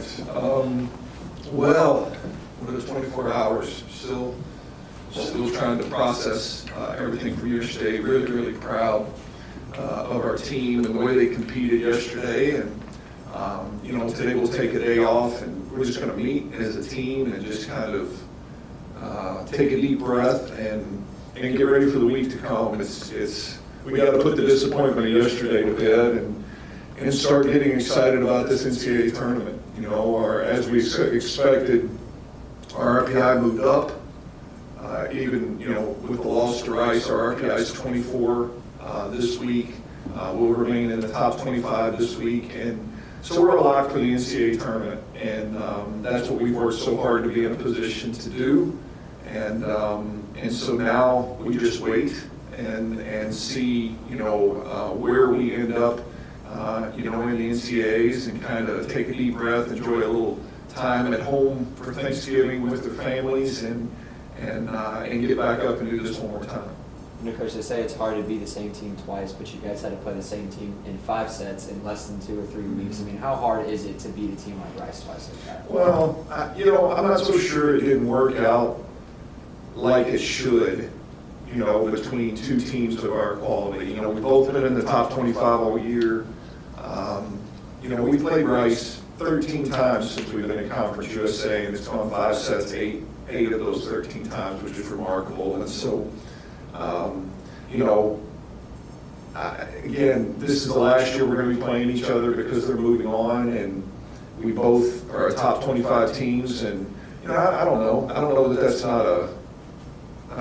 right. Well, what is 24 hours? Still trying to process everything from yesterday. Really, really proud of our team and the way they competed yesterday. And today we'll take a day off and we're just going to meet as a team and just kind of take a deep breath and get ready for the week to come. We got to put the disappointment of yesterday to bed and start getting excited about this NCAA tournament. As we expected, our RPI moved up. Even with the loss to Rice, our RPI is 24 this week. We'll remain in the top 25 this week, and so we're locked for the NCAA tournament, and that's what we've worked so hard to be in a position to do. And so now we just wait and see where we end up in the NCAAs, and kind of take a deep breath, enjoy a little time at home for Thanksgiving with their families, and get back up and do this one more time. Coach, they say it's hard to be the same team twice, but you guys had to play the same team in 5 sets in less than 2 or 3 weeks. I mean, how hard is it to beat a team like Rice twice like that? Well, I'm not so sure it didn't work out like it should, between 2 teams of our quality. We've both been in the top 25 all year. We played Rice 13 times since we've been in Conference USA, and it's gone 5 sets, 8 of those 13 times, which is remarkable. And so, again, this is the last year we're going to be playing each other because they're moving on, and we both are top 25 teams. And I don't know that that's not a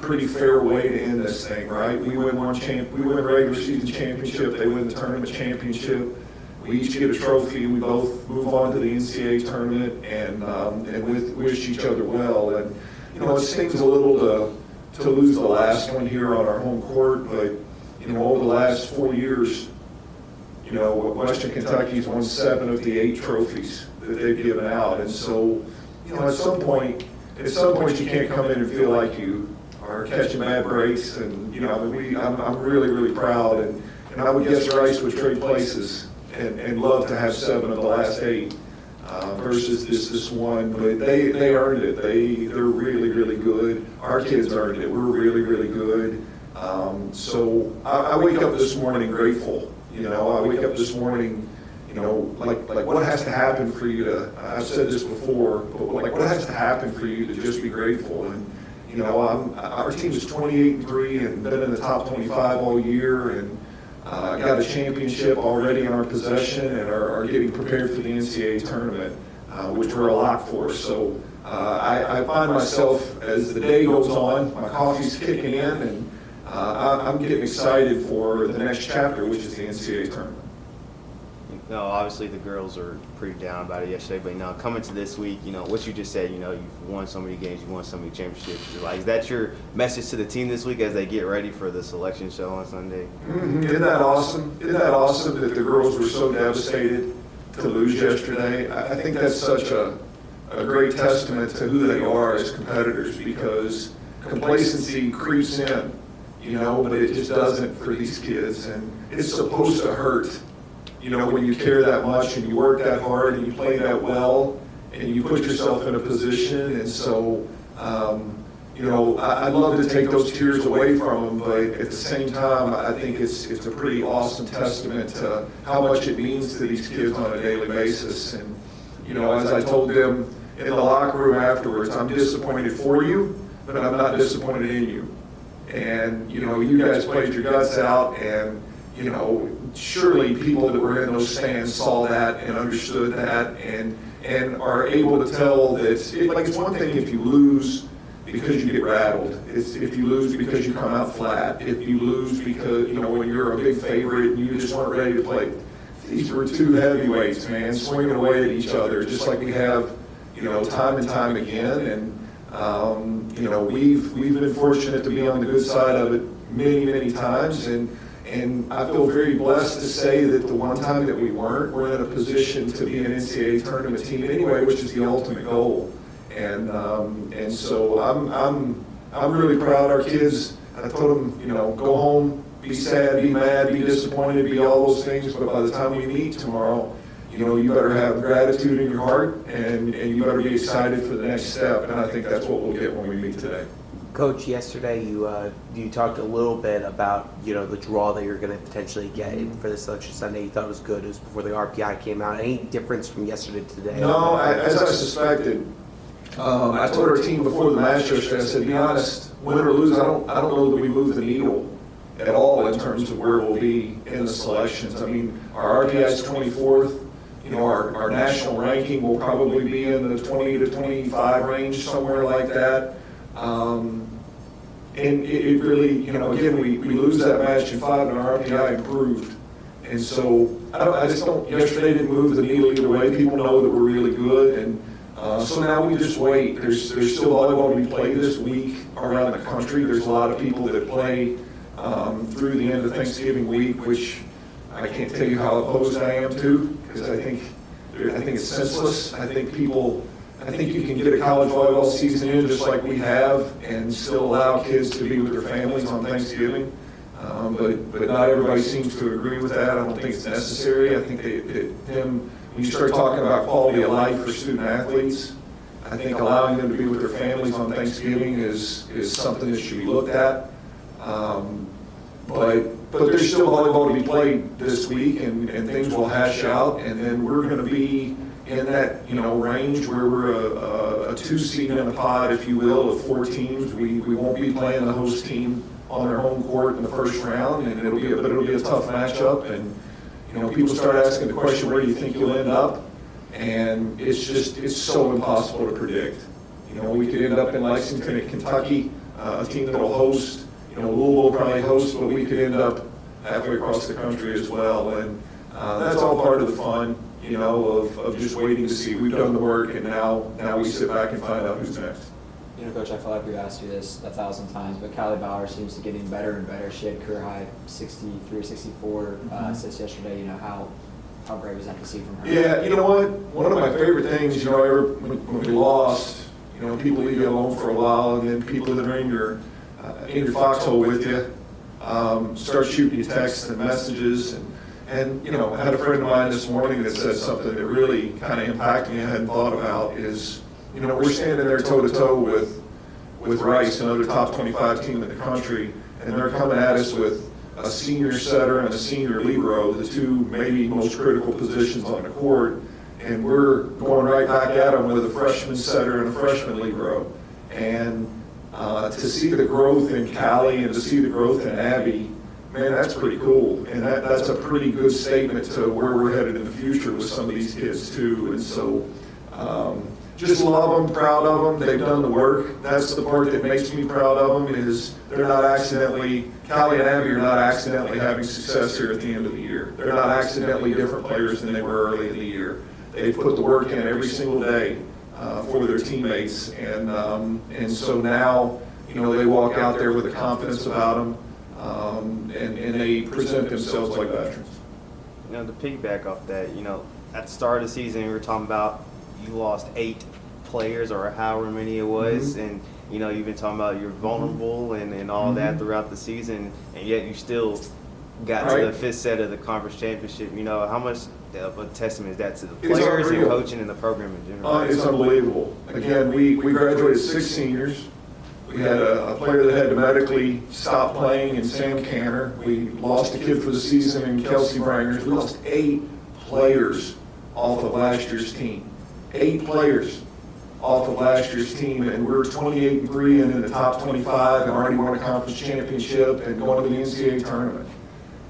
pretty fair way to end this thing, right? We win a regular season championship, they win the tournament championship. We each get a trophy. We both move on to the NCAA tournament and wish each other well. And it stings a little to lose the last one here on our home court, but over the last 4 years, Western Kentucky's won 7 of the 8 trophies that they've given out. And so, at some point you can't come in and feel like you are catching bad breaks. And I'm really, really proud. And I would guess Rice would trade places and love to have 7 of the last 8 versus this one, but they earned it. They're really, really good. Our kids earned it. We're really, really good. So I wake up this morning grateful. I wake up this morning, like what has to happen for you to? I've said this before, but what has to happen for you to just be grateful? And our team is 28-3 and been in the top 25 all year, and got a championship already in our possession, and are getting prepared for the NCAA tournament, which we're a lock for. So I find myself, as the day goes on, my coffee's kicking in, and I'm getting excited for the next chapter, which is the NCAA tournament. No, obviously the girls are pretty down about it yesterday, but now coming to this week, what you just said, you've won so many games, you've won so many championships. Is that your message to the team this week as they get ready for the selection show on Sunday? Mm-hmm. Isn't that awesome? Isn't that awesome that the girls were so devastated to lose yesterday? I think that's such a great testament to who they are as competitors, because complacency creeps in, but it just doesn't for these kids, and it's supposed to hurt. When you care that much and you work that hard and you play that well and you put yourself in a position. And so, I'd love to take those tears away from them, but at the same time, I think it's a pretty awesome testament to how much it means to these kids on a daily basis. And, as I told them in the locker room afterwards, I'm disappointed for you, but I'm not disappointed in you. And, you guys played your guts out, and, surely people that were in those stands saw that and understood that, and are able to tell that it's one thing if you lose because you get rattled. It's if you lose because you come out flat. If you lose because, when you're a big favorite and you just weren't ready to play. These were 2 heavyweights, man, swinging away at each other, just like we have, time and time again. And, we've been fortunate to be on the good side of it many, many times. And I feel very blessed to say that the one time that we weren't, we're in a position to be an NCAA tournament team anyway, which is the ultimate goal. And so I'm really proud of our kids. I told them, go home, be sad, be mad, be disappointed, be all those things. But by the time we meet tomorrow, you better have gratitude in your heart, and you better be excited for the next step, and I think that's what we'll get when we meet today. Coach, yesterday you talked a little bit about the draw that you're going to potentially get for the Selection Sunday. You thought it was good. It was before the RPI came out. Any difference from yesterday to today? No, as I suspected. I told our team before the match yesterday, I said, to be honest, win or lose, I don't know that we move the needle at all in terms of where we'll be in the selections. I mean, our RPI is 24th. Our national ranking will probably be in the 20 to 25 range, somewhere like that. And it really, again, we lose that match in 5 and our RPI improved. And so yesterday didn't move the needle either way. People know that we're really good. And so now we just wait. There's still volleyball to be played this week around the country. There's a lot of people that play through the end of Thanksgiving week, which I can't tell you how opposed I am to, because I think it's senseless. I think you can get a college volleyball season in just like we have and still allow kids to be with their families on Thanksgiving. But not everybody seems to agree with that. I don't think it's necessary. I think when you start talking about quality of life for student athletes, I think allowing them to be with their families on Thanksgiving is something that should be looked at. But there's still volleyball to be played this week, and things will hash out, and then we're going to be in that range where we're a 2 seed in a pod, if you will, of 4 teams. We won't be playing the host team on their home court in the first round, and it'll be a tough matchup. And people start asking the question, where do you think you'll end up? And it's so impossible to predict. We could end up in Lexington at Kentucky, a team that'll host. Louisville will probably host, but we could end up halfway across the country as well. And that's all part of the fun, of just waiting to see. We've done the work, and now we sit back and find out who's next. Coach, I feel like we've asked you this 1,000 times, but Callie Bauer seems to be getting better and better. She had career high 63 or 64 assists yesterday. How great was that to see from her? Yeah, you know what? One of my favorite things, when we lost, people leave you alone for a while, and then people that are in your foxhole with you start shooting you texts and messages. And I had a friend of mine this morning that said something that really kind of impacted me. I hadn't thought about is, we're standing there toe-to-toe with Rice, another top 25 team in the country, and they're coming at us with a senior setter and a senior libero, the 2 maybe most critical positions on the court, and we're going right back at them with a freshman setter and a freshman libero. And to see the growth in Callie and to see the growth in Abby, man, that's pretty cool. And that's a pretty good statement to where we're headed in the future with some of these kids too. And so just love them, proud of them. They've done the work. That's the part that makes me proud of them, is they're not accidentally, Callie and Abby are not accidentally having success here at the end of the year. They're not accidentally different players than they were early in the year. They've put the work in every single day for their teammates. And so now, they walk out there with a confidence about them, and they present themselves like veterans. To piggyback off that, at the start of the season, we were talking about you lost 8 players or however many it was, and you've been talking about you're vulnerable and all that throughout the season, and yet you still got to the 5th set of the conference championship. How much of a testament is that to the players and coaching and the program in general? It's unbelievable. Again, we graduated 6 seniors. We had a player that had to medically stop playing in Sam Canner. We lost a kid for the season in Kelsey Brangers. We lost 8 players off of last year's team. 8 players off of last year's team, and we're 28-3 and in the top 25 and already won a conference championship and going to the NCAA tournament.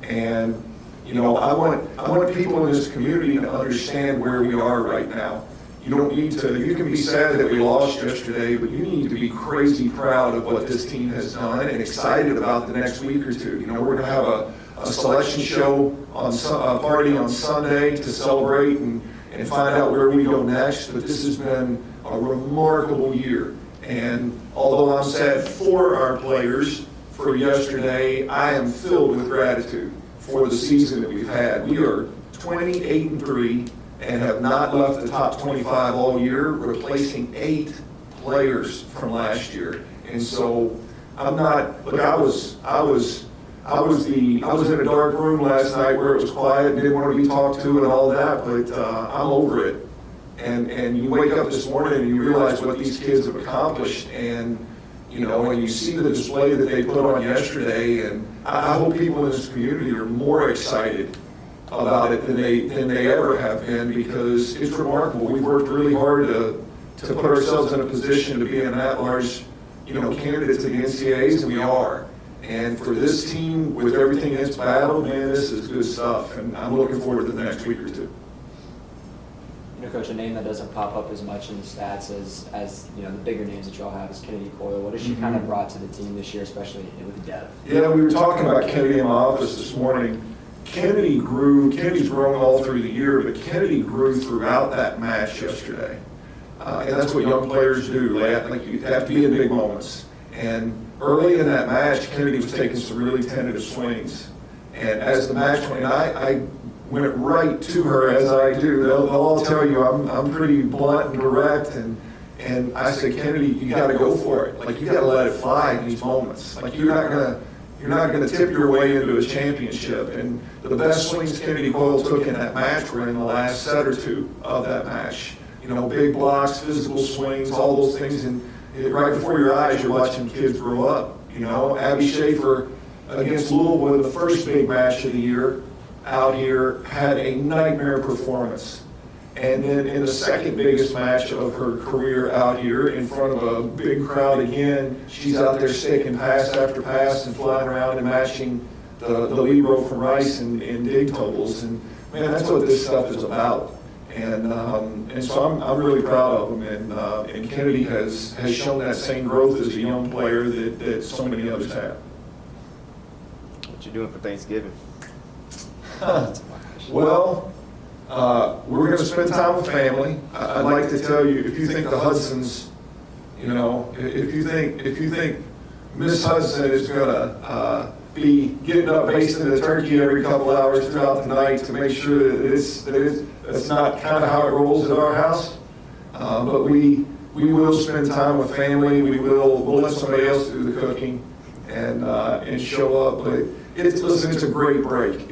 And I want people in this community to understand where we are right now. You can be sad that we lost yesterday, but you need to be crazy proud of what this team has done and excited about the next week or two. We're going to have a selection show a party on Sunday to celebrate and find out where we go next. But this has been a remarkable year. And although I'm sad for our players for yesterday, I am filled with gratitude for the season that we've had. We are 28-3 and have not left the top 25 all year, replacing 8 players from last year. And so I was I was in a dark room last night where it was quiet, didn't want to be talked to and all that, but I'm over it. And you wake up this morning and you realize what these kids have accomplished, and when you see the display that they put on yesterday, and I hope people in this community are more excited about it than they ever have been, because it's remarkable. We've worked really hard to put ourselves in a position to be an at-large, candidate to the NCAAs, and we are. And for this team, with everything it's battled, man, this is good stuff, and I'm looking forward to the next week or two. Coach, a name that doesn't pop up as much in the stats as the bigger names that y'all have is Kennedy Coyle. What has she kind of brought to the team this year, especially with depth? Yeah, we were talking about Kennedy in my office this morning. Kennedy's grown all through the year, but Kennedy grew throughout that match yesterday. And that's what young players do. You have to be in big moments. And early in that match, Kennedy was taking some really tentative swings. And as the match went, I went right to her, as I do. They'll all tell you I'm pretty blunt and direct, and I said, Kennedy, you got to go for it. You got to let it fly in these moments. You're not gonna tip your way into a championship. And the best swings Kennedy Coyle took in that match were in the last set or two of that match. Big blocks, physical swings, all those things, and right before your eyes, you're watching kids grow up. Abby Schaefer against Louisville in the first big match of the year out here had a nightmare performance. And then in the second biggest match of her career out here in front of a big crowd again, she's out there sticking pass after pass and flying around and matching the libero from Rice in dig totals. And man, that's what this stuff is about. And so I'm really proud of them. And Kennedy has shown that same growth as a young player that so many others have. What you doing for Thanksgiving? Well, we're going to spend time with family. I'd like to tell you, if you think the Hudsons, if you think Miss Hudson is going to be getting up basting the turkey every couple hours throughout the night to make sure that that's not kind of how it rolls at our house. But we will spend time with family. We'll let somebody else do the cooking and show up. But it's a great break.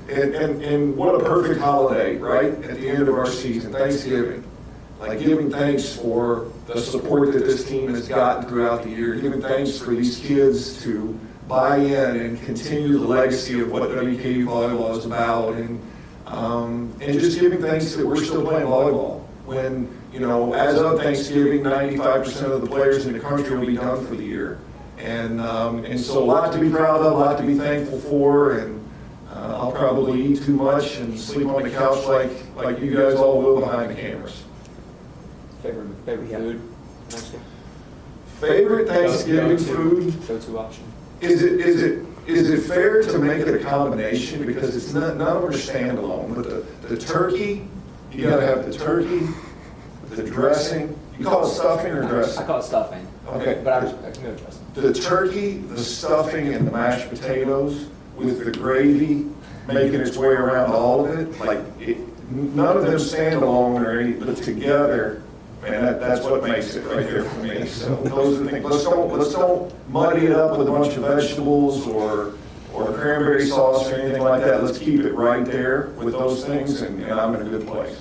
And what a perfect holiday, right? At the end of our season, Thanksgiving. Giving thanks for the support that this team has gotten throughout the year, giving thanks for these kids to buy in and continue the legacy of what WKU volleyball is about, and just giving thanks that we're still playing volleyball. When, as of Thanksgiving, 95% of the players in the country will be done for the year. And so a lot to be proud of, a lot to be thankful for, and I'll probably eat too much and sleep on the couch like you guys all will behind the cameras. Favorite food next year? Favorite Thanksgiving food? Go-to option. Is it fair to make it a combination, because it's none of them are standalone? But the turkey, you got to have the turkey, the dressing. You call it stuffing or dressing? I call it stuffing. Okay. But I can go dressing. The turkey, the stuffing, and the mashed potatoes with the gravy making its way around all of it. None of them stand alone or any, but together, man, that's what makes it right there for me. So those are the things. Let's don't muddy it up with a bunch of vegetables or cranberry sauce or anything like that. Let's keep it right there with those things, and I'm in a good place.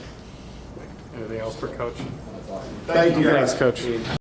Anything else for Coach? That's awesome. Thank you guys. Thanks, Coach.